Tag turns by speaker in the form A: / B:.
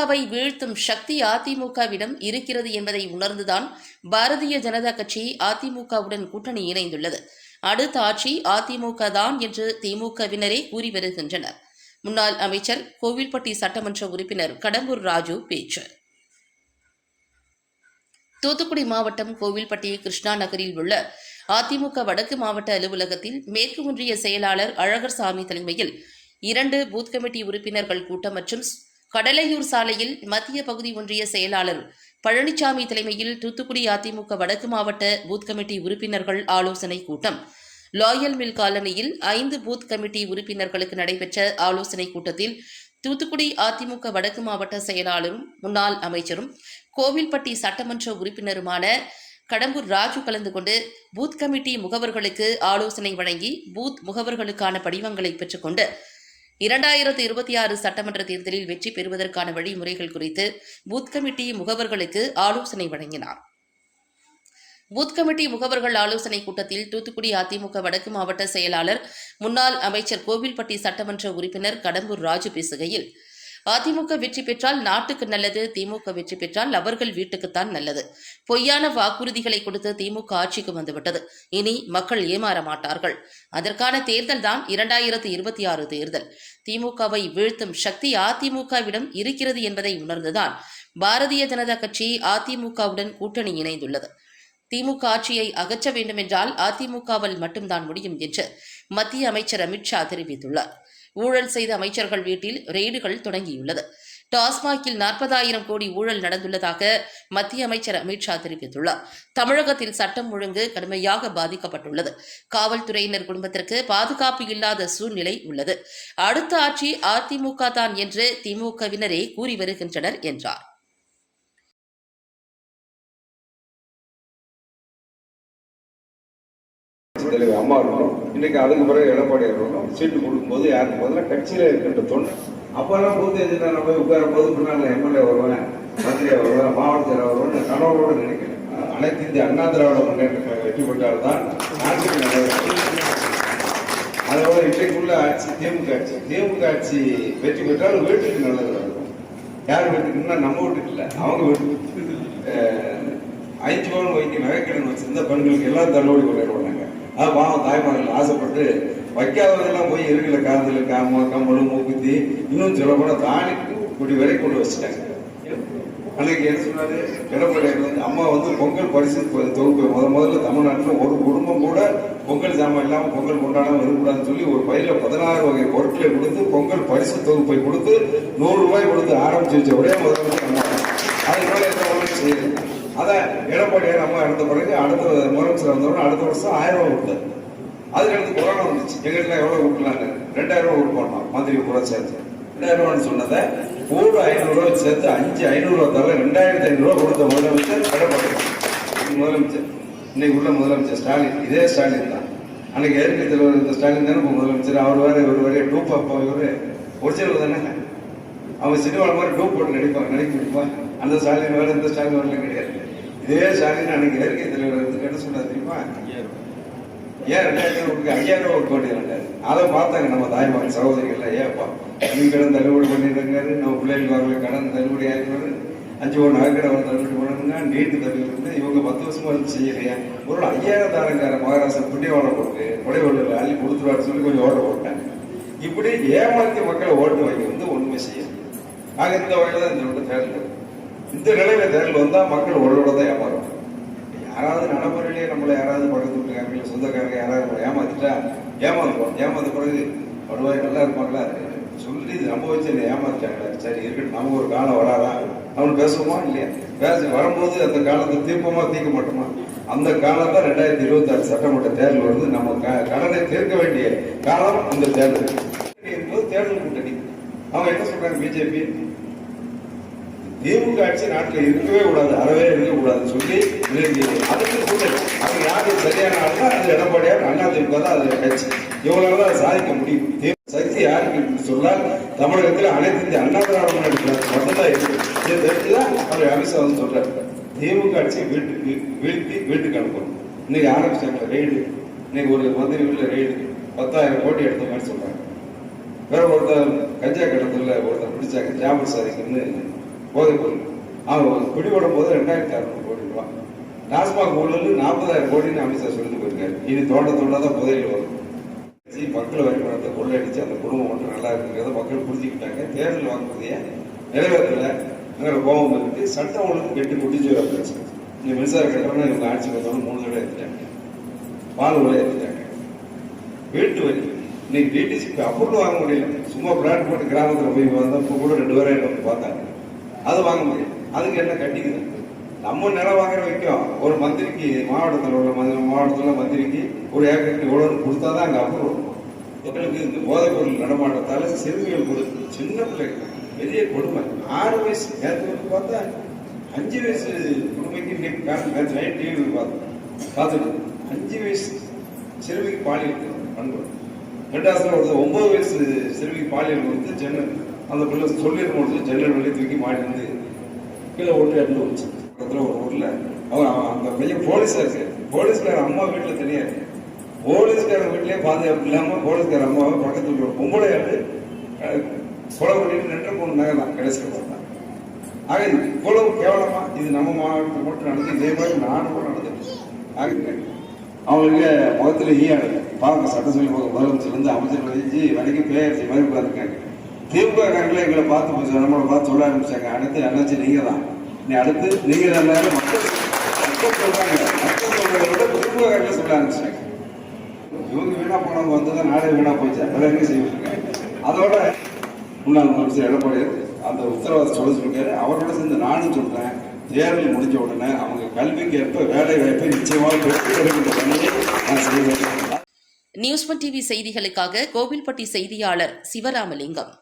A: திமுகவை வீழ்த்தும் சக்தி அதிமுகவிடம் இருக்கிறது என்பதை உணர்ந்துதான் பாரதிய ஜனதா கட்சி அதிமுகவுடன் கூட்டணி இணைந்துள்ளது. அடுத்த ஆட்சி அதிமுக தான் என்று திமுகவினரே கூறி வருகின்றனர். முன்னாள் அமைச்சர் கோவில்பட்டி சட்டமன்ற உறுப்பினர் கடம்பூர் ராஜு பேச்சு. தூத்துக்குடி மாவட்டம் கோவில்பட்டி கிருஷ்ணா நகரில் உள்ள அதிமுக வடக்கு மாவட்ட அலுவலகத்தில் மேற்கு ஒன்றிய செயலாளர் அழகர்சாமி தலைமையில் 2 பூத் கமிட்டி உறுப்பினர்கள் கூட்டம் மற்றும் கடலையூர் சாலையில் மத்திய பகுதி ஒன்றிய செயலாளர் பழனிசாமி தலைமையில் தூத்துக்குடி அதிமுக வடக்கு மாவட்ட பூத் கமிட்டி உறுப்பினர்கள் ஆலோசனை கூட்டம், லாயல் மில் காலனியில் 5 பூத் கமிட்டி உறுப்பினர்களுக்கு நடைபெற்ற ஆலோசனை கூட்டத்தில் தூத்துக்குடி அதிமுக வடக்கு மாவட்ட செயலாளரும் முன்னாள் அமைச்சரும் கோவில்பட்டி சட்டமன்ற உறுப்பினருமான கடம்பூர் ராஜு கலந்து கொண்டு பூத் கமிட்டி முகவர்களுக்கு ஆலோசனை வழங்கி பூத் முகவர்களுக்கான படிவங்களை பெற்றுக்கொண்டு 2026 சட்டமன்ற தேர்தலில் வெற்றி பெறுவதற்கான வழிமுறைகள் குறித்து பூத் கமிட்டி முகவர்களுக்கு ஆலோசனை வழங்கினார். பூத் கமிட்டி முகவர்கள் ஆலோசனை கூட்டத்தில் தூத்துக்குடி அதிமுக வடக்கு மாவட்ட செயலாளர் முன்னாள் அமைச்சர் கோவில்பட்டி சட்டமன்ற உறுப்பினர் கடம்பூர் ராஜு பேசுகையில், அதிமுக வெற்றி பெற்றால் நாட்டுக்கு நல்லது, திமுக வெற்றி பெற்றால் அவர்கள் வீட்டுக்குத்தான் நல்லது. பொய்யான வாக்குறுதிகளை கொடுத்து திமுக ஆட்சிக்கு வந்துவிட்டது. இனி மக்கள் ஏமாற மாட்டார்கள். அதற்கான தேர்தல் தான் 2026 தேர்தல். திமுகவை வீழ்த்தும் சக்தி அதிமுகவிடம் இருக்கிறது என்பதை உணர்ந்துதான் பாரதிய ஜனதா கட்சி அதிமுகவுடன் கூட்டணி இணைந்துள்ளது. திமுக ஆட்சியை அகற்ற வேண்டுமென்றால் அதிமுகவால் மட்டும்தான் முடியும் என்று மத்திய அமைச்சர் அமித்ஷா தெரிவித்துள்ளார். ஊழல் செய்த அமைச்சர்கள் வீட்டில் ரெய்டுகள் தொடங்கியுள்ளது. டாஸ்மாகில் 40,000 கோடி ஊழல் நடந்துள்ளதாக மத்திய அமைச்சர் அமித்ஷா தெரிவித்துள்ளார். தமிழகத்தில் சட்டம் ஒழுங்கு கடுமையாக பாதிக்கப்பட்டுள்ளது. காவல்துறையினர் குடும்பத்திற்கு பாதுகாப்பு இல்லாத சூழ்நிலை உள்ளது. அடுத்த ஆட்சி அதிமுக தான் என்று திமுகவினரே கூறி வருகின்றனர் என்றார்.
B: தலைவர் அம்மா இருக்கணும். இன்னைக்கு அதுக்கு பிறகு எடப்பாடி இருக்கணும். சீட்டு கொடுக்கும்போது யாருக்கு முதல்ல கட்சியில இருக்கின்ற தொண்டு அப்பெல்லாம் பூத் எதிர்த்து நான் போய் உட்காரும் போது பின்னால் எம்எல்ஏ வருவேன், மந்திரியா வருவேன், மாவட்ட செயலர் வருவேன் கனவோடு நினைக்கிறேன். அனைத்து இந்திய அண்ணா திராவிட முன்னேற்ற வெற்றி பெற்றால்தான் நாட்டுக்கு நல்லது. அதோட இன்றைக்குள்ள ஆட்சி திமுக ஆட்சி வெற்றி பெற்றால் வீட்டுக்கு நல்லது இருக்கும். யார் வீட்டுக்குன்னா நம்ம வீட்டுக்கு இல்லை, அவங்க வீட்டுக்கு 5 பவுன் வைக்க நகைக்கடன் வச்சிருந்த பெண்களுக்கு எல்லாம் தள்ளுபடி பண்ணிடுவாங்க. அது பாவம் தாய்மார்கள் ஆசைப்பட்டு வைக்காதவங்கெல்லாம் போய் இருக்கிற காலத்தில் கம்பளம் மூக்குத்தி இன்னும் சொல்ல போனா தாலிக்கு குடி வரை கொண்டு வச்சுட்டாங்க. அன்னைக்கு என்ன சொன்னாரு எடப்பாடி அம்மா பொங்கல் பரிசு தொகுப்பு முதல்ல தமிழ்நாட்டில் ஒரு குடும்பம் கூட பொங்கல் சாமான் இல்லாமல் பொங்கல் கொண்டாடாமல் இருக்கக்கூடாதுன்னு சொல்லி ஒரு பையில 16 வகை பொருட்களை கொடுத்து பொங்கல் பரிசு தொகுப்பை கொடுத்து 100 ரூபாய் கொடுத்து ஆரம்பிச்சு வச்ச ஒரே முதல்ல அதனால எந்த ஒன்றும் செய்யுது. அதான் எடப்பாடியார் அம்மா இறந்த பிறகு அடுத்த முதலமைச்சர் வந்தவொடனே அடுத்த வருஷம் 1000 ரூபாய் கொடுத்தாரு. அதுக்கு அடுத்து கொரோனா வந்துச்சு. எங்கிட்ட எவ்வளவு கொடுக்கலான்னு 2000 ரூபாய் கொடுப்போம் மந்திரி கூட சேர்த்து 2000 ரூபான்னு சொன்னதை கூட 500 ரூபாய் சேர்த்து 500 ரூபாய் தவிர 2500 ரூபாய் கொடுத்த முதலமைச்சர் எடப்பாடி. முதலமைச்சர் இன்னைக்கு உள்ள முதலமைச்சர் ஸ்டாலின், இதே ஸ்டாலின் தான். அன்னைக்கு எதிர்ப்பு தலைவர் இந்த ஸ்டாலின் தானே முதலமைச்சர். அவர் வேற இவர் வேற டூப் அப்பா இவரு ஒரிஜினல் தானே. அவன் சினிமா மாதிரி டூப் போட்டு நடிக்க முடியுமா? அந்த ஸ்டாலின் வேற இந்த ஸ்டாலின் வரல கிடையாது. இதே ஸ்டாலின் அன்னைக்கு இயற்கை தலைவர் என்ன சொன்னார் தெரியுமா? ஏன் 2000 ரூபாய்க்கு 5000 ரூபாய் கோடி இருந்தாரு. அதை பார்த்தாங்க நம்ம தாய்மார்கள் சகோதரிகள். ஏப்பா நீ கடன் தள்ளுபடி பண்ணிருக்காரு, நம்ம பிள்ளைகளுக்கு வரல கடன் தள்ளுபடி ஆகிடுவாரு, 5 பவுன் நகைக்கடை தள்ளுபடி பண்ணணுங்க, நீட்டு தள்ளுபடி இவங்க 10 வருஷமா இருந்து செய்யலையா? ஒரு 5000 தாரங்கார மகாராஷ்டிரா புண்ணியவாளை போட்டு கொடைவள்ள அள்ளி கொடுத்துருவாரு சொல்லி கொஞ்சம் ஓட்ட போட்டாங்க. இப்படி ஏமாத்தி மக்களை ஓட்டு வாங்கி ஒண்ணுமே செய்யணும். ஆக இந்த வகையில தான் இந்த தேர்தல், இந்த நிலையில தேர்தல் வந்தா மக்கள் ஒழுவோட தான் ஏமாறும். யாராவது நடைமுறையிலேயே நம்மளை யாராவது பக்கத்து வீட்டுக்காரங்க சொந்தக்காரங்க யாராவது ஏமாத்திட்டா ஏமாந்துருவோம். ஏமாந்த பிறகு வருவாய் நல்லா இருப்பாங்களா சொல்லி நம்ப வச்சு என்ன ஏமாத்திட்டாங்க. சரி இருக்கட்டும், நம்ம ஒரு காலம் வராதா அவனு பேசுவோமா இல்லையா? பேச வரும்போது அந்த காலத்தை தீர்ப்போமா தீர்க்க மாட்டோமா? அந்த காலம் தான் 2026 சட்டமன்ற தேர்தல் வருது. நம்ம கடனை தீர்க்க வேண்டிய காலம் இந்த தேர்தல் இருக்கும்போது தேர்தல் கூட்டணி அவங்க என்ன சொல்றாங்க? பிஜேபி திமுக ஆட்சி நாட்டில் இருக்கவே கூடாது, அறவே இருக்கக்கூடாதுன்னு சொல்லி அதுக்கு கூட்டணி. அது யாரு சரியான ஆளுனா அது எடப்பாடியார் அதிமுக தான் அது கட்சி. இவ்வளவுதான் அதை சாதிக்க முடியும். சக்தி யாருக்கு சொன்னால் தமிழகத்தில் அனைத்து இந்திய அண்ணா திராவிட முன்னேற்ற மட்டும்தான் இருக்கு. இதை தெரிஞ்சுதான் அவர் அமித்ஷா சொல்றாரு திமுக ஆட்சியை வீட்டுக்கு அனுப்பணும். இன்னைக்கு ஆரம்பிச்சாங்க ரெய்டு. இன்னைக்கு ஒரு மந்திரி உள்ள ரெய்டு 10,000 கோடி எடுத்த மாதிரி சொல்றாங்க. வேற ஒருத்தர் கஞ்சா கடத்துல ஒருத்தர் பிடிச்சாங்க ஜாபர் சாதிக்குன்னு போதைப் பொருள். அவன் பிடிபடும் போது 2600 கோடி ரூபாய். டாஸ்மாக் ஊழல் 40,000 கோடின்னு அமித்ஷா சொல்லிட்டு போயிருக்காரு. இனி தோண்டதான் புதையல் வரும். மக்கள் வரி பணத்தை கொள்ளையடிச்சு அந்த குடும்பம் மட்டும் நல்லா இருக்குங்கிறத மக்கள் புரிஞ்சுக்கிட்டாங்க. தேர்தல் வாக்குறுதியை நிறைவேற்றல கோபம் இருக்கு. சட்டம் ஒழுங்கு கெட்டு குட்டிச்சு வர பிரச்சனை. இந்த மின்சார கட்டணம் இவங்க ஆட்சி பார்த்தாலும் 3 தடவை ஏற்றிட்டாங்க. பால் விலை ஏற்றிட்டாங்க. வீட்டு வரி இன்னைக்கு டிடிசிக்கு அப்ரூவல் வாங்க முடியல. சும்மா பிளாட் போட்டு கிராமத்தில் போய் வந்தால் இப்போ கூட 2 பேரை பார்த்தாங்க. அது வாங்க முடியும். அதுக்கு என்ன கட்டிக்குது? நம்ம நிலம் வாங்குற வைக்கும் ஒரு மந்திரிக்கு மாவட்டத்தில் உள்ள மந்திரிக்கு ஒரு ஏக்கருக்கு இவ்வளோன்னு கொடுத்தாதான் அங்கே அப்ரூவல். எங்களுக்கு இந்த போதைப் பொருள் நடமாட்டத்தால சிறுமிகள் கொடுத்து சின்ன பிள்ளைங்க பெரிய கொடுமை. 6 வயசு நேரத்துக்கு வந்து பார்த்தா 5 வயசு குடும்பைக்கு நைட் டிவி பார்த்துட்டு 5 வயசு சிறுமிக்கு பாலியல் பண்பு. 2வது ஒரு 9 வயசு சிறுமிக்கு பாலியல் கொடுத்து ஜன்னல் அந்த பிள்ளை சொல்லிருக்கும் ஜன்னல் வெளியே தூக்கி மாட்டிருந்து கீழே ஓட்டு இறந்து வச்சு ஒரு ஊர்ல அவன் அந்த பையன் போலீஸா இருக்கு. போலீஸ்கார அம்மா வீட்டுல தெரியாது. போலீஸ்கார வீட்லயே பாதுகாப்பு இல்லாம போலீஸ்கார அம்மாவை பக்கத்துல ஒரு பொம்பளை கொலை பண்ணிட்டு 2 நகை தான் கடைசியில் பார்த்தான். ஆக இவ்வளவு கேவலமா இது நம்ம மாவட்டத்தில் மட்டும் நடந்து இதே மாதிரி நாடு கூட நடந்துட்டு ஆக அவங்களுக்கு முகத்துல ஈயாடுது. பாருங்க சட்டசபை முதலமைச்சர் இருந்து அமைச்சர் வரைக்கும் பேரரசி மாதிரி உட்காந்துருக்காங்க. திமுக காரங்களே எங்களை பார்த்து நம்மளை பார்த்து சொல்ல ஆரம்பிச்சாங்க. அடுத்து அண்ணாச்சி நீங்க தான், நீ அடுத்து நீங்க எல்லாரும் மக்கள் சொல்றாங்க. மக்கள் சொல்றதை விட திமுக காரங்களே சொல்ல ஆரம்பிச்சாங்க. இவங்க வீணா போனவங்க வந்ததான் நாடே வீணா போயிடுச்சு. வேற என்ன செய்வாங்க? அதோட முன்னாள் முதலமைச்சர் எடப்பாடியார் அந்த உத்தரவாதம் சொல்ல சொல்லிருக்காரு. அவரோட சேர்ந்து நானும் சொல்றேன், தேர்தல் முடிஞ்ச உடனே அவங்க கல்விக்கு ஏற்ப வேலை வாய்ப்பை நிச்சயமாக பெற்று தருகின்ற பணியை நான் செய்வேன்.
A: நியூஸ் 1 டிவி செய்திகளுக்காக கோவில்பட்டி செய்தியாளர் சிவராமலிங்கம்.